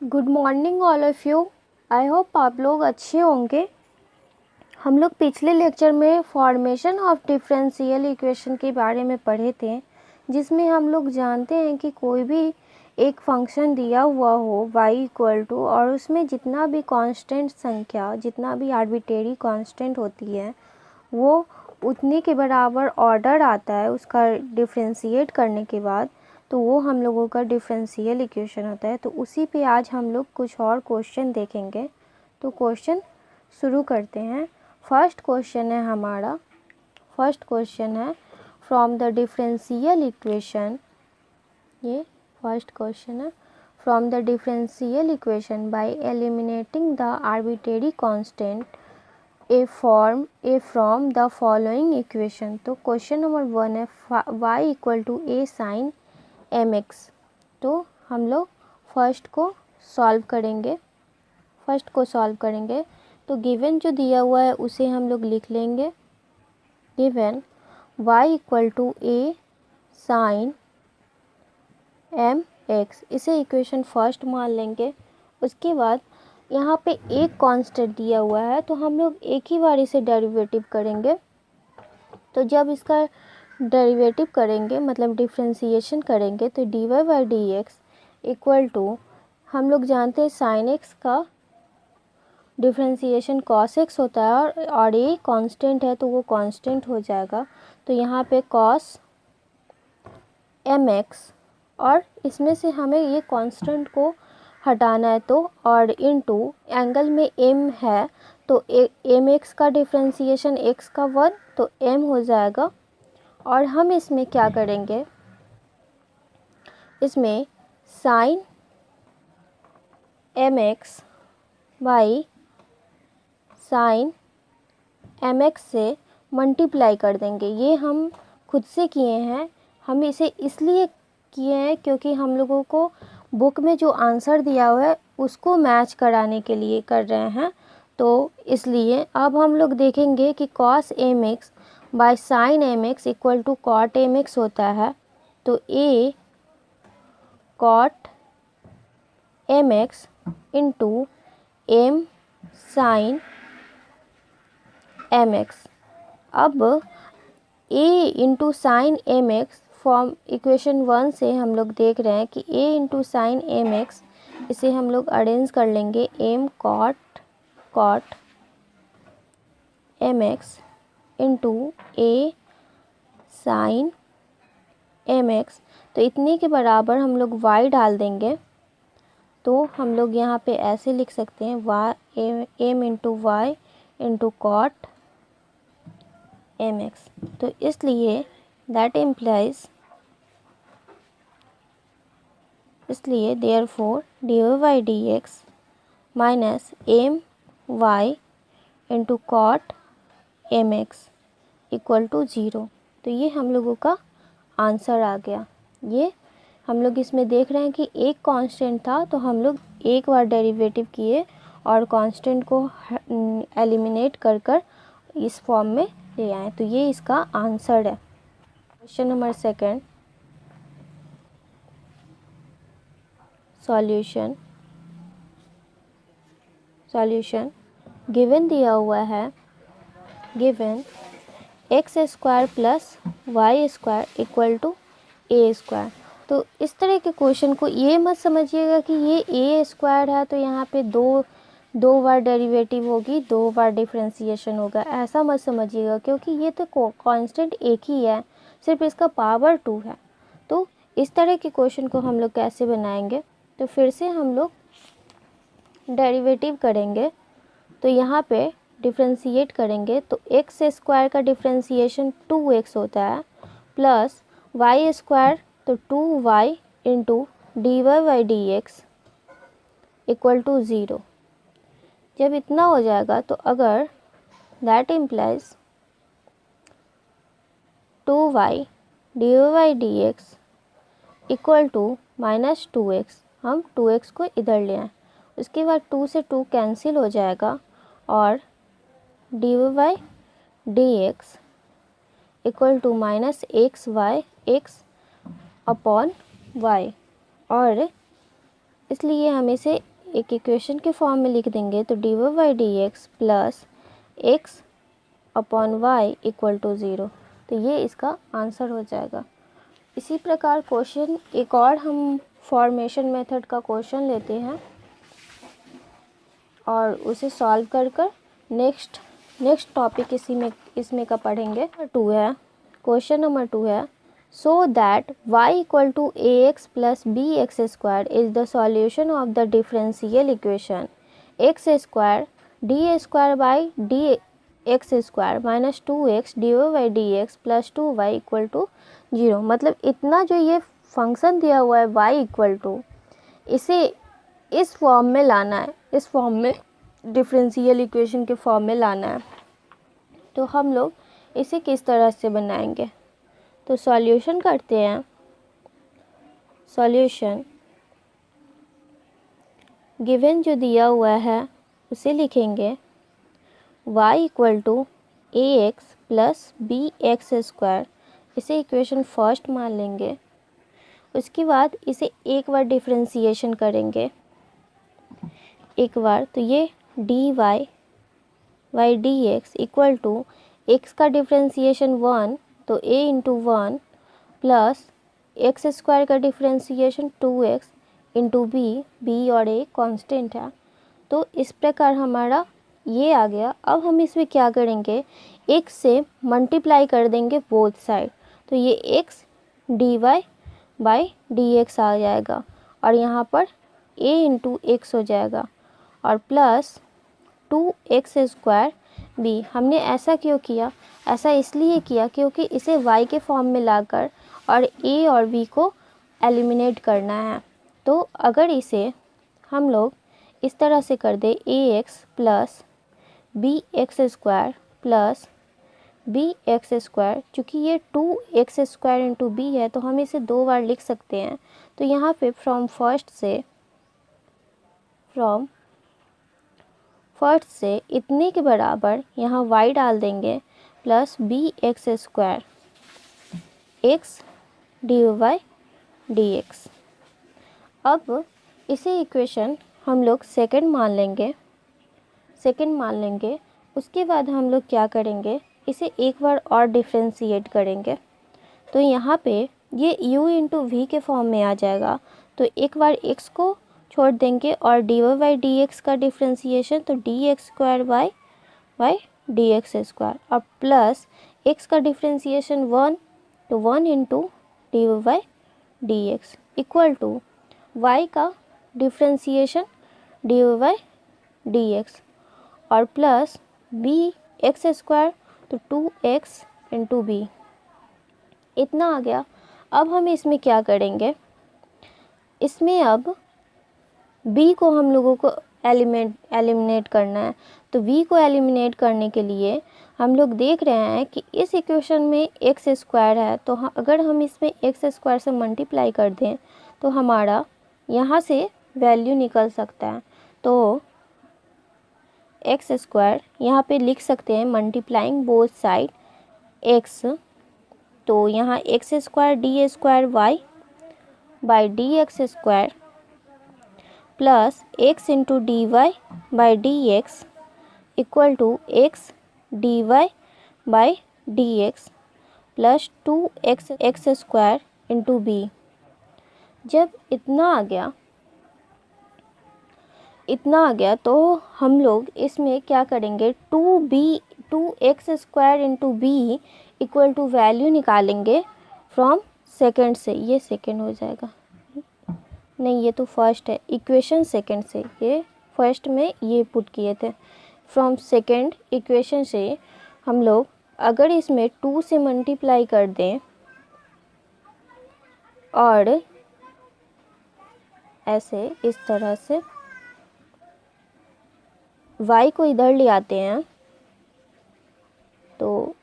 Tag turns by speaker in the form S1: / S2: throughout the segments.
S1: Good morning all of you. I hope आप लोग अच्छे होंगे। हम लोग पिछले लेक्चर में फॉर्मेशन ऑफ डिफरेंशियल इक्वेशन के बारे में पढ़े थे, जिसमें हम लोग जानते हैं कि कोई भी एक फंक्शन दिया हुआ हो y इक्वल टू, और उसमें जितना भी कांस्टेंट संख्या, जितना भी आर्बिट्रेरी कांस्टेंट होती है, वो उतने के बराबर ऑर्डर आता है उसका डिफरेंशिएट करने के बाद, तो वो हम लोगों का डिफरेंशियल इक्वेशन होता है। तो उसी पे आज हम लोग कुछ और क्वेश्चन देखेंगे। तो क्वेश्चन शुरू करते हैं। फर्स्ट क्वेश्चन है हमारा, फर्स्ट क्वेश्चन है फ्रॉम द डिफरेंशियल इक्वेशन, ये फर्स्ट क्वेश्चन है, from the differential equation by eliminating the arbitrary constant a from the following equation. तो क्वेश्चन नंबर 1 है y equal to a sine mx। तो हम लोग फर्स्ट को solve करेंगे। तो गिवन जो दिया हुआ है उसे हम लोग लिख लेंगे। Given y equal to a sine mx, इसे इक्वेशन फर्स्ट मान लेंगे। उसके बाद यहाँ पे एक कांस्टेंट दिया हुआ है, तो हम लोग एक ही बार इसे डेरिवेटिव करेंगे। तो जब इसका डेरिवेटिव करेंगे, मतलब डिफ्रेंसिएशन करेंगे, तो dy by d x equal to, हम लोग जानते हैं साइन एक्स का डिफ्रेंसिएशन कॉस एक्स होता है, और ये कांस्टेंट है तो वो कांस्टेंट हो जाएगा। तो यहाँ पे कॉस mx, और इसमें से हमें ये कांस्टेंट को हटाना है, तो और इनटू एंगल में m है, तो mx का डिफ्रेंसिएशन x का 1, तो m हो जाएगा। और हम इसमें क्या करेंगे, इसमें sine mx by sine mx से मल्टीप्लाई कर देंगे। ये हम खुद से किए हैं, हम इसे इसलिए किए हैं क्योंकि हम लोगों को बुक में जो आंसर दिया हुआ है उसको मैच कराने के लिए कर रहे हैं। तो इसलिए अब हम लोग देखेंगे कि cos mx by sine mx equal to cot mx होता है। तो a cot mx into m sine mx। अब a into sine mx form equation 1 से हम लोग देख रहे हैं कि a इंटू साइन mx, इसे हम लोग अरेंज कर लेंगे m cot mx into a sine mx। तो इतने के बराबर हम लोग y डाल देंगे। तो हम लोग यहाँ पे ऐसे लिख सकते हैं m into y into cot mx। तो इसलिए दैट इम्प्लाइज, इसलिए therefore dy by d x minus m y into cot mx equal to 0। तो ये हम लोगों का आंसर आ गया। ये हम लोग इसमें देख रहे हैं कि एक कांस्टेंट था, तो हम लोग एक बार डेरिवेटिव किए और कांस्टेंट को एलिमिनेट कर कर इस फॉर्म में ले आए। तो ये इसका आंसर है। क्वेश्चन नंबर 2, सॉल्यूशन गिवन दिया हुआ है, given x square plus y square equal to a square. तो इस तरह के क्वेश्चन को ये मत समझिएगा कि ये ए स्क्वायर है तो यहाँ पे दो बार डेरिवेटिव होगी, 2 बार डिफरेंशिएशन होगा, ऐसा मत समझिएगा, क्योंकि ये तो कांस्टेंट एक ही है, सिर्फ इसका पावर 2 है। तो इस तरह के क्वेश्चन को हम लोग कैसे बनाएंगे, तो फिर से हम लोग डेरिवेटिव करेंगे। तो यहाँ पे डिफ्रेंशिएट करेंगे, तो एक्स स्क्वायर का डिफ्रेंशिएशन 2x होता है, प्लस वाई स्क्वायर तो 2y into d y by d x equal to 0। जब इतना हो जाएगा, तो अगर that implies 2y d y by d x equal to minus 2x, हम 2x को इधर ले आए, उसके बाद 2 से 2 कैंसिल हो जाएगा, और d y by d x equal to minus x upon y. और इसलिए हम इसे एक इक्वेशन के फॉर्म में लिख देंगे तो d y by d x plus x upon y equal to 0। तो ये इसका आंसर हो जाएगा। इसी प्रकार क्वेश्चन एक और हम फॉर्मेशन मेथड का क्वेश्चन लेते हैं और उसे सॉल्व कर नेक्स्ट टॉपिक इसमें का पढ़ेंगे। 2 है, क्वेश्चन नंबर 2 है, so that y equal to a x plus b x square is the solution of the differential equation x square d square by d x square minus 2x d y by d x plus 2y equal to 0। मतलब इतना जो ये function दिया हुआ है y equal to, इसे इस form में लाना है, इस फॉर्म में डिफरेंशियल इक्वेशन के फॉर्म में लाना है। तो हम लोग इसे किस तरह से बनाएंगे, तो सॉल्यूशन करते हैं। सॉल्यूशन गिवन जो दिया हुआ है उसे लिखेंगे y equal to a x plus b x square, इसे इक्वेशन फर्स्ट मान लेंगे। उसके बाद इसे एक बार डिफरेंशिएशन करेंगे एक बार, तो ये d y by d x equal to x का डिफरेंशिएशन 1 तो a into 1 plus x square का डिफरेंशिएशन 2x इंटू बी और a कांस्टेंट है। तो इस प्रकार हमारा ये आ गया। अब हम इसमें क्या करेंगे, x से मल्टीप्लाई कर देंगे बोथ साइड, तो ये x d y by d x आ जाएगा और यहाँ पर a इंटू एक्स हो जाएगा और प्लस 2x स्क्वायर b। हमने ऐसा क्यों किया, ऐसा इसलिए किया क्योंकि इसे y के फॉर्म में लाकर और a और b को एलिमिनेट करना है। तो अगर इसे हम लोग इस तरह से कर दे ax plus b x square plus b x square, चूँकि ये 2x स्क्वायर इंटू बी है तो हम इसे 2 बार लिख सकते हैं। तो यहाँ पे फ्रॉम फर्स्ट से इतने के बराबर यहाँ y डाल देंगे plus b x square x d y d x. अब इसे इक्वेशन हम लोग सेकंड मान लेंगे। उसके बाद हम लोग क्या करेंगे, इसे एक बार और डिफ्रेंशिएट करेंगे। तो यहाँ पे ये u इंटू वी के फॉर्म में आ जाएगा। तो एक बार x को छोड़ देंगे और d y by d x का डिफ्रेंशिएशन, तो d x square by d x square और प्लस x का डिफ्रेंशिएशन 1 तो 1 into d y by d x equal to y का differentiation d y by d x और plus b x square तो 2x into B, इतना आ गया। अब हम इसमें क्या करेंगे, इसमें अब b को हम लोगों को एलिमिनेट करना है। तो b को एलिमिनेट करने के लिए हम लोग देख रहे हैं कि इस इक्वेशन में एक्स स्क्वायर है, तो अगर हम इसमें एक्स स्क्वायर से मल्टीप्लाई कर दें तो हमारा यहाँ से वैल्यू निकल सकता है। तो एक्स स्क्वायर यहाँ पे लिख सकते हैं मल्टीप्लाइंग बोथ साइड एक्स, तो यहाँ x square d square y by d x square plus x into d y by d x equal to x d y by d x plus 2x square into b. जब इतना आ गया तो हम लोग इसमें क्या करेंगे, 2x square into b equal to value निकालेंगे फ्रॉम सेकंड से। ये सेकंड हो जाएगा, नहीं ये तो फर्स्ट है, इक्वेशन सेकंड से, ये फर्स्ट में ये पुट किए थे। फ्रॉम सेकंड इक्वेशन से हम लोग अगर इसमें 2 से मल्टीप्लाई कर दें और ऐसे इस तरह से y को इधर ले आते हैं तो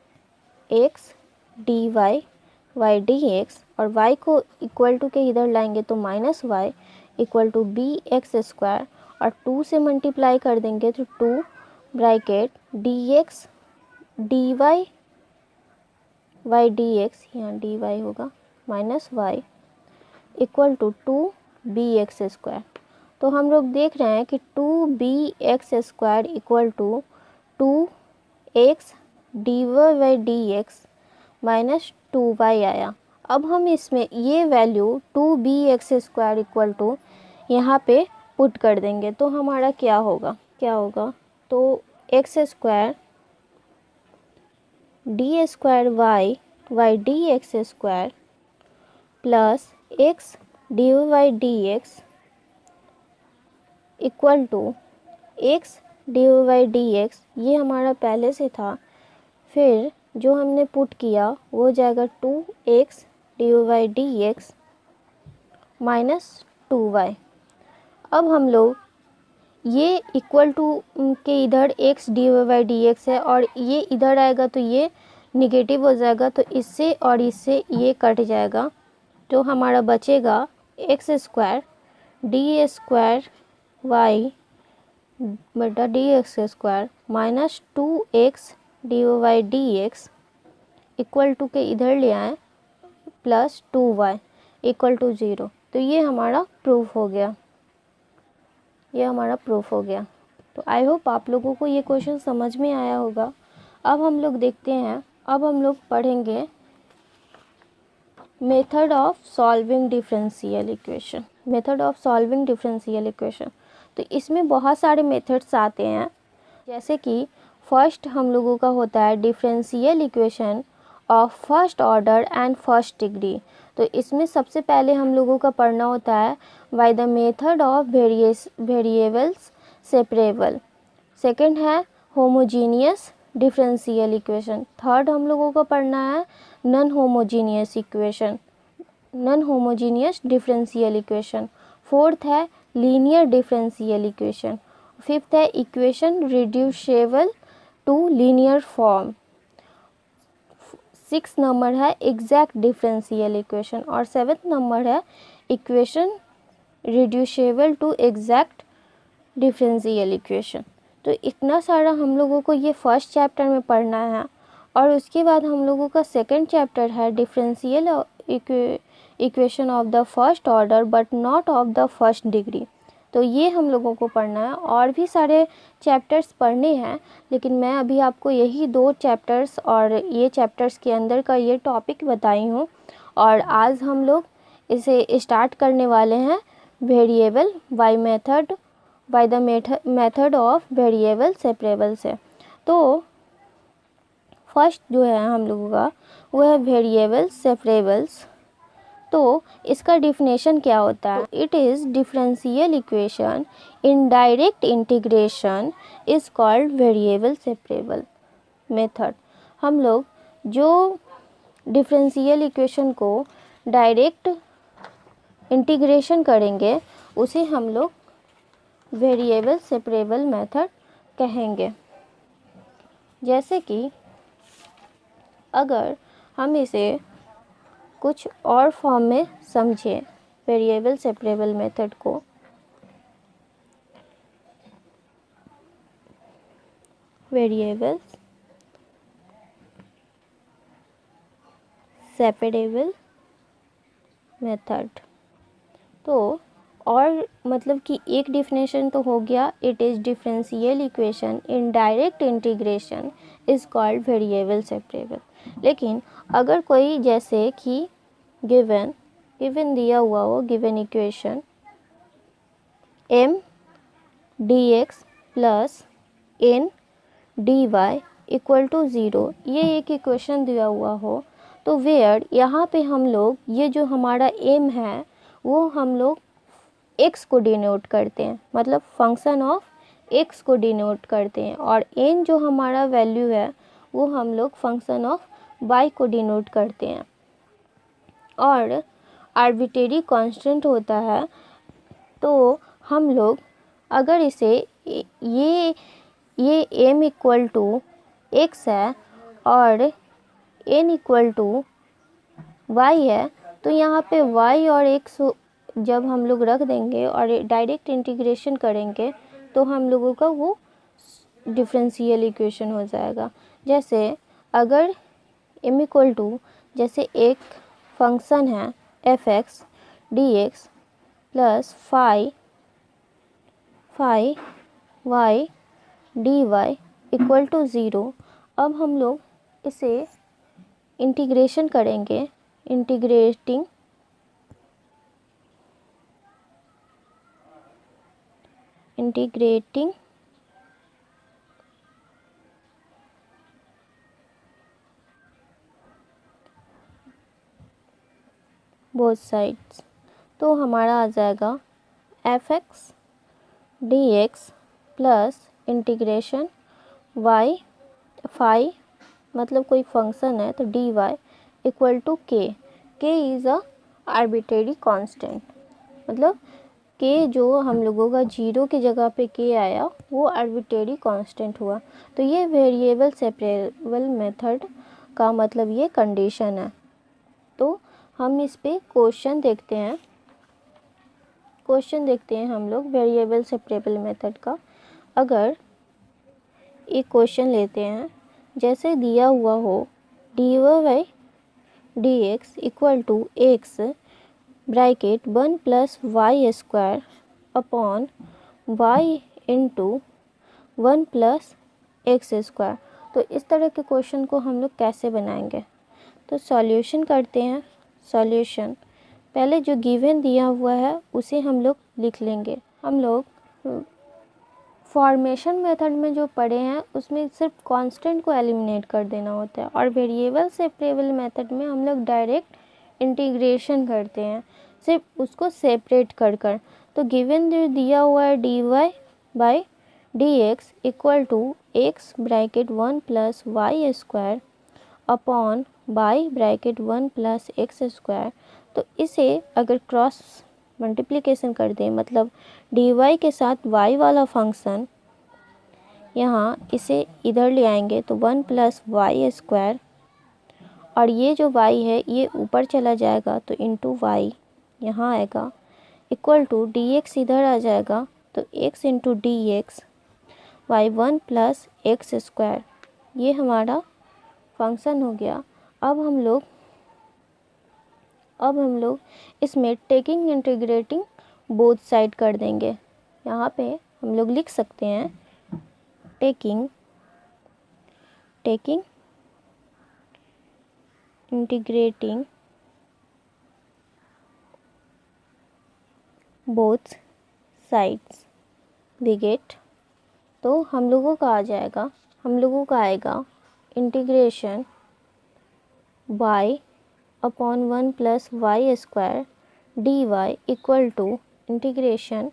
S1: x d y d x और y को इक्वल टू के इधर लाएंगे तो minus y equal to b x square और 2 से मल्टीप्लाई कर देंगे तो 2 bracket d x d y by d x, यहाँ डी वाई होगा minus y equal to 2 b x square. तो हम लोग देख रहे हैं कि 2bx² equal to 2x dy/dx minus 2y आया। अब हम इसमें ये वैल्यू 2bx² इक्वल टू यहाँ पे पुट कर देंगे तो हमारा क्या होगा तो x² d² y dx² plus x dy/dx equal to x dy/dx, ये हमारा पहले से था, फिर जो हमने पुट किया वो जाएगा 2x dy/dx माइनस 2y। अब हम लोग ये इक्वल टू के इधर x dy/dx है और ये इधर आएगा तो ये निगेटिव हो जाएगा, तो इससे और इससे ये कट जाएगा, तो हमारा बचेगा x² d² y/dx² minus 2x dy/dx equal to के इधर ले आए प्लस 2y इक्वल टू 0। तो ये हमारा प्रूफ हो गया, तो आई होप आप लोगों को ये क्वेश्चन समझ में आया होगा। अब हम लोग देखते हैं, अब हम लोग पढ़ेंगे method of solving differential equation. तो इसमें बहुत सारे मेथड्स आते हैं, जैसे कि फर्स्ट हम लोगों का होता है differential equation of first order and first degree. तो इसमें सबसे पहले हम लोगों का पढ़ना होता है by the method of variables separable. Second है होमोजीनियस डिफरेंशियल इक्वेशन। थर्ड हम लोगों को पढ़ना है non homogeneous differential equation. Fourth है लीनियर डिफरेंशियल इक्वेशन। फिफ्थ है equation reducible to linear form. Six नंबर है एग्जैक्ट डिफरेंशियल इक्वेशन और सेवेंथ नंबर है equation reducible to exact differential equation. तो इतना सारा हम लोगों को ये फर्स्ट चैप्टर में पढ़ना है, और उसके बाद हम लोगों का सेकंड चैप्टर है differential equation of the first order but not of the first degree. तो ये हम लोगों को पढ़ना है, और भी सारे चैप्टर्स पढ़ने हैं, लेकिन मैं अभी आपको यही 2 चैप्टर्स और ये चैप्टर्स के अंदर का ये टॉपिक बताई हूँ। और आज हम लोग इसे स्टार्ट करने वाले हैं variable bye the method of variable separable से। तो फर्स्ट जो है हम लोगों का वो है वेरिएबल सेपरेबल्स। तो इसका डिफिनेशन क्या होता है? It is differential equation in direct integration is called variable separable method. हम लोग जो डिफरेंशियल इक्वेशन को डायरेक्ट इंटीग्रेशन करेंगे उसे हम लोग वेरिएबल सेपरेबल मेथड कहेंगे। जैसे कि अगर हम इसे कुछ और फॉर्म में समझें वेरिएबल सेपरेबल मेथड को, वेरिएबल सेपरेबल मेथड, तो और मतलब कि एक डिफिनेशन तो हो गया, it is differential equation in direct integration is called variable separable. लेकिन अगर कोई जैसे कि गिवन दिया हुआ हो, given equation m dx plus n dy equal to 0, ये एक इक्वेशन दिया हुआ हो, तो वेयर यहाँ पे हम लोग ये जो हमारा m है वो हम लोग x को डिनोट करते हैं, मतलब फंक्शन ऑफ x को डिनोट करते हैं, और n जो हमारा वैल्यू है वो हम लोग फंक्शन ऑफ y को डिनोट करते हैं, और आर्बिट्रेरी कांस्टेंट होता है। तो हम लोग अगर इसे ये m इक्वल टू x है और n इक्वल टू y है, तो यहाँ पे y और x जब हम लोग रख देंगे और डायरेक्ट इंटीग्रेशन करेंगे तो हम लोगों का वो डिफरेंशियल इक्वेशन हो जाएगा। जैसे अगर m इक्वल टू, जैसे एक फंक्शन है f(x) dx plus phi phi y d y equal to 0। अब हम लोग इसे इंटीग्रेशन करेंगे, इंटीग्रेटिंग बोथ साइड्स। तो हमारा आ जाएगा f x d x plus integration y phi मतलब कोई फंक्शन है तो डी वाई इक्वल टू के। के इज़ अ आर्बिट्रेरी कांस्टेंट, मतलब के जो हम लोगों का 0 की जगह पे के आया वो आर्बिट्रेरी कांस्टेंट हुआ। तो ये वेरिएबल सेपरेबल मेथड का मतलब ये कंडीशन है। तो हम इस पे क्वेश्चन देखते हैं हम लोग वेरिएबल सेपरेबल मेथड का। अगर एक क्वेश्चन लेते हैं, जैसे दिया हुआ हो d y by d x equal to x bracket 1 plus y square upon y into 1 plus x square. तो इस तरह के क्वेश्चन को हम लोग कैसे बनाएंगे? तो सॉल्यूशन करते हैं। सॉल्यूशन पहले जो गिवन दिया हुआ है उसे हम लोग लिख लेंगे। हम लोग फॉर्मेशन मेथड में जो पढ़े हैं उसमें सिर्फ कांस्टेंट को एलिमिनेट कर देना होता है, और वेरिएबल सेपरेबल मेथड में हम लोग डायरेक्ट इंटीग्रेशन करते हैं, सिर्फ उसको सेपरेट कर कर। तो गिवन जो दिया हुआ है d y by d x equal to x bracket 1 plus y square upon by bracket 1 plus x square. तो इसे अगर क्रॉस मल्टीप्लिकेशन कर दें, मतलब डी वाई के साथ वाई वाला फंक्शन यहाँ इसे इधर ले आएंगे तो 1 प्लस वाई स्क्वायर, और ये जो y है ये ऊपर चला जाएगा तो इंटू वाई यहाँ आएगा इक्वल टू डी एक्स इधर आ जाएगा तो x into d x y 1 plus x square, ये हमारा फंक्शन हो गया। अब हम लोग इसमें टेकिंग इंटीग्रेटिंग बोथ साइड कर देंगे। यहाँ पे हम लोग लिख सकते हैं taking integrating both sides we get. तो हम लोगों का आएगा integration y upon 1 plus y square d y equal to integration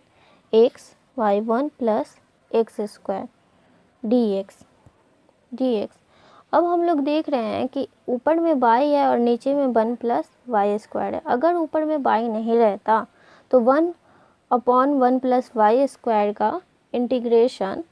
S1: x y 1 plus x square d x. अब हम लोग देख रहे हैं कि ऊपर में y है और नीचे में 1 प्लस वाई स्क्वायर है। अगर ऊपर में y नहीं रहता तो 1 अपॉन 1 प्लस वाई स्क्वायर का इंटीग्रेशन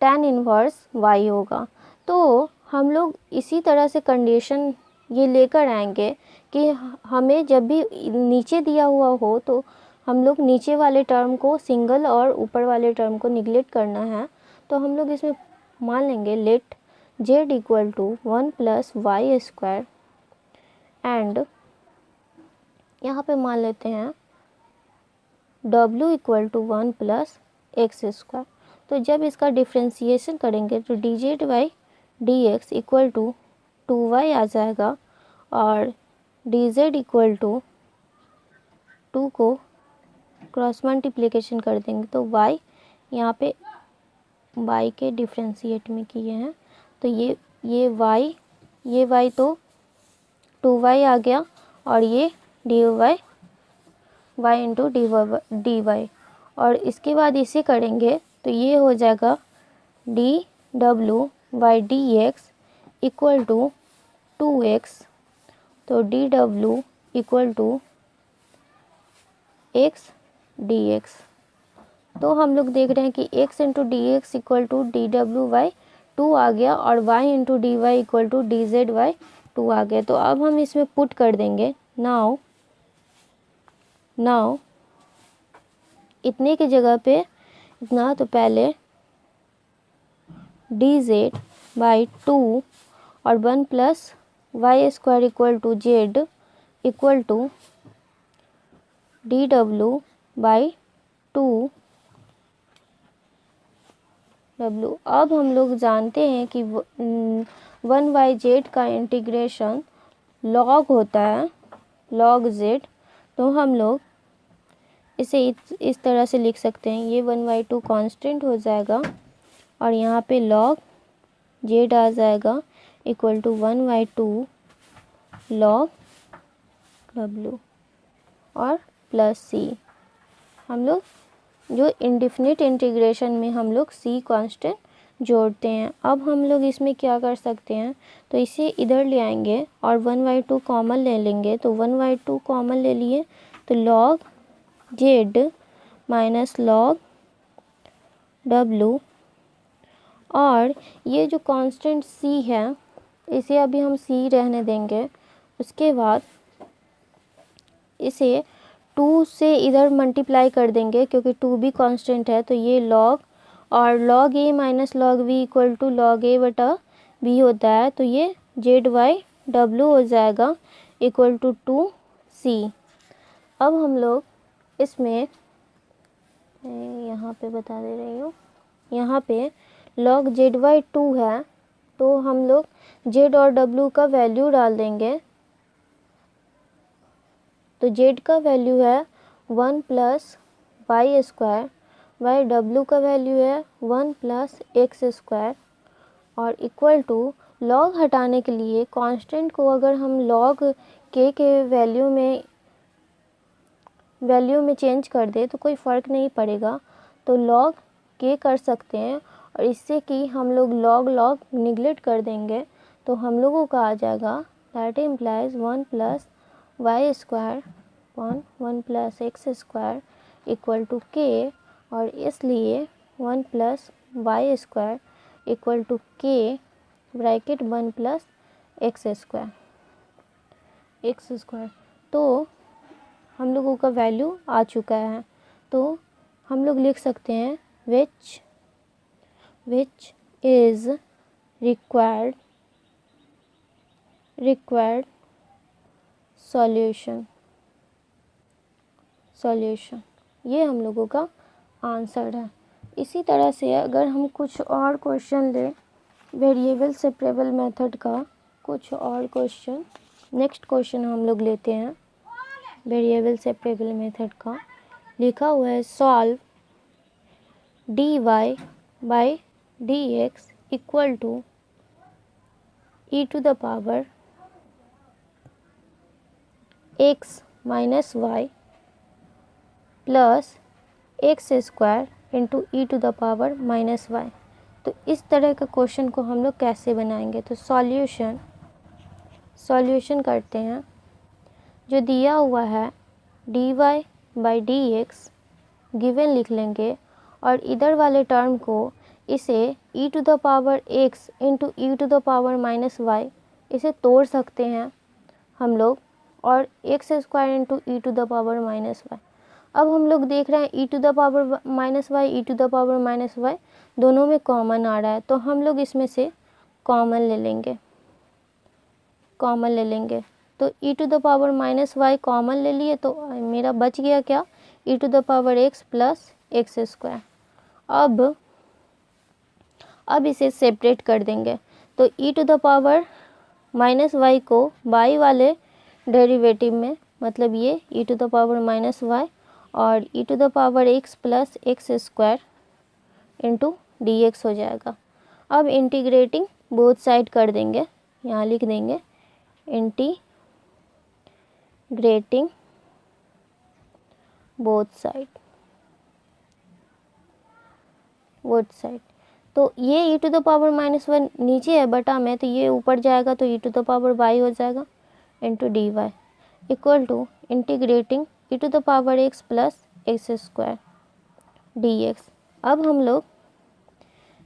S1: tan इनवर्स y होगा। तो हम लोग इसी तरह से कंडीशन ये लेकर आएंगे कि हमें जब भी नीचे दिया हुआ हो तो हम लोग नीचे वाले टर्म को सिंगल और ऊपर वाले टर्म को निगलेक्ट करना है। तो हम लोग इसमें मान लेंगे let z equal to 1 plus y square, and यहाँ पे मान लेते हैं w equal to 1 plus x square. तो जब इसका डिफ्रेंसिएशन करेंगे तो d z by d x equal to 2y आ जाएगा, और डी जेड इक्वल टू 2 को क्रॉस मल्टीप्लिकेशन कर देंगे तो y यहाँ पे y के डिफ्रेंशिएट में किए हैं तो ये y तो 2y आ गया, और ये d y y into d y, और इसके बाद इसे करेंगे तो ये हो जाएगा डी डब्ल्यू by d x equal to 2x। तो डी डब्ल्यू equal to x d x. तो हम लोग देख रहे हैं कि x into d x equal to d डब्ल्यू बाई 2 आ गया, और y into d y equal to d z by 2 आ गया। तो अब हम इसमें पुट कर देंगे नाउ इतने की जगह पे इतना, तो पहले डी जेड बाई 2 और 1 plus y square equal to z equal to d डब्ल्यू बाई 2 W। अब हम लोग जानते हैं कि 1/z का इंटीग्रेशन log होता है, log z। तो हम लोग इसे इस तरह से लिख सकते हैं, ये 1/2 कांस्टेंट हो जाएगा और यहाँ पे log z आ जाएगा इक्वल टू 1/2 log W और प्लस c। हम लोग जो इंडेफिनिट इंटीग्रेशन में हम लोग c कांस्टेंट जोड़ते हैं। अब हम लोग इसमें क्या कर सकते हैं, तो इसे इधर ले आएंगे और 1/2 कॉमन ले लेंगे। तो 1/2 कॉमन ले लिए तो log z minus log W और ये जो कांस्टेंट c है इसे अभी हम c रहने देंगे। उसके बाद इसे 2 से इधर मल्टीप्लाई कर देंगे क्योंकि 2 भी कांस्टेंट है। तो ये log और log a minus log v equal to log a बटा b होता है। तो ये z/w हो जाएगा इक्वल टू 2c। अब हम लोग इसमें यहाँ पे बता दे रही हूँ, यहाँ पे log z/2 है तो हम लोग z और w का वैल्यू डाल देंगे। तो z का वैल्यू है 1 plus y square, y w का वैल्यू है 1 प्लस एक्स स्क्वायर और इक्वल टू log हटाने के लिए कांस्टेंट को अगर हम log k के वैल्यू में चेंज कर दे तो कोई फ़र्क नहीं पड़ेगा। तो log k कर सकते हैं और इससे कि हम लोग log निगलेक्ट कर देंगे तो हम लोगों का आ जाएगा that implies 1 plus y square 1 plus x square equal to k और इसलिए 1 plus y square equal to k bracket 1 plus x square. तो हम लोगों का वैल्यू आ चुका है। तो हम लोग लिख सकते हैं which is required solution। ये हम लोगों का आंसर है। इसी तरह से अगर हम कुछ और क्वेश्चन लें वेरिएबल सेपरेबल मेथड का, कुछ और क्वेश्चन, नेक्स्ट क्वेश्चन हम लोग लेते हैं वेरिएबल सेपरेबल मेथड का। लिखा हुआ है solve dy by dx equal to e to the power x minus y plus x square into e to the power minus y. तो इस तरह का क्वेश्चन को हम लोग कैसे बनाएंगे, तो सॉल्यूशन करते हैं। जो दिया हुआ है dy बाई dx गिवन लिख लेंगे और इधर वाले टर्म को इसे e to the power x into e to the power minus y इसे तोड़ सकते हैं हम लोग और x square into e to the power minus y. अब हम लोग देख रहे हैं e to the power minus y, e to the power minus y दोनों में कॉमन आ रहा है तो हम लोग इसमें से कॉमन ले लेंगे। तो e to the power minus y common ले लिए तो मेरा बच गया क्या, e to the power x plus x square. अब इसे सेपरेट कर देंगे तो e to the power minus y को वाई वाले डेरिवेटिव में, मतलब ये e to the power minus y और e to the power x plus x square into d x हो जाएगा। अब इंटीग्रेटिंग बोथ साइड कर देंगे, यहाँ लिख देंगे इंटीग्रेटिंग बोथ साइड। तो ये e to the power minus one नीचे है बटा में, तो ये ऊपर जाएगा तो e to the power y हो जाएगा into d y equal to integrating e to the power x plus x square d x. अब हम लोग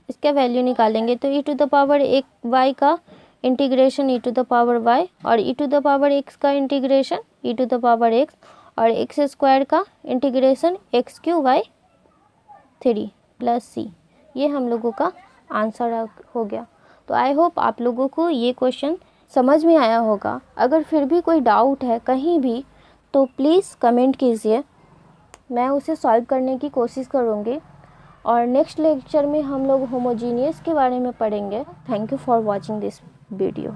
S1: इसका वैल्यू निकालेंगे तो ई टू द पावर एक वाई का integration e to the power y और e to the power x का integration e to the power x और एक्स स्क्वायर का integration x q y 3 plus c. ये हम लोगों का आंसर हो गया। तो आई होप आप लोगों को ये क्वेश्चन समझ में आया होगा। अगर फिर भी कोई डाउट है कहीं भी तो प्लीज़ कमेंट कीजिए, मैं उसे सॉल्व करने की कोशिश करूँगी। और नेक्स्ट लेक्चर में हम लोग होमोजीनियस के बारे में पढ़ेंगे। Thank you for watching this video.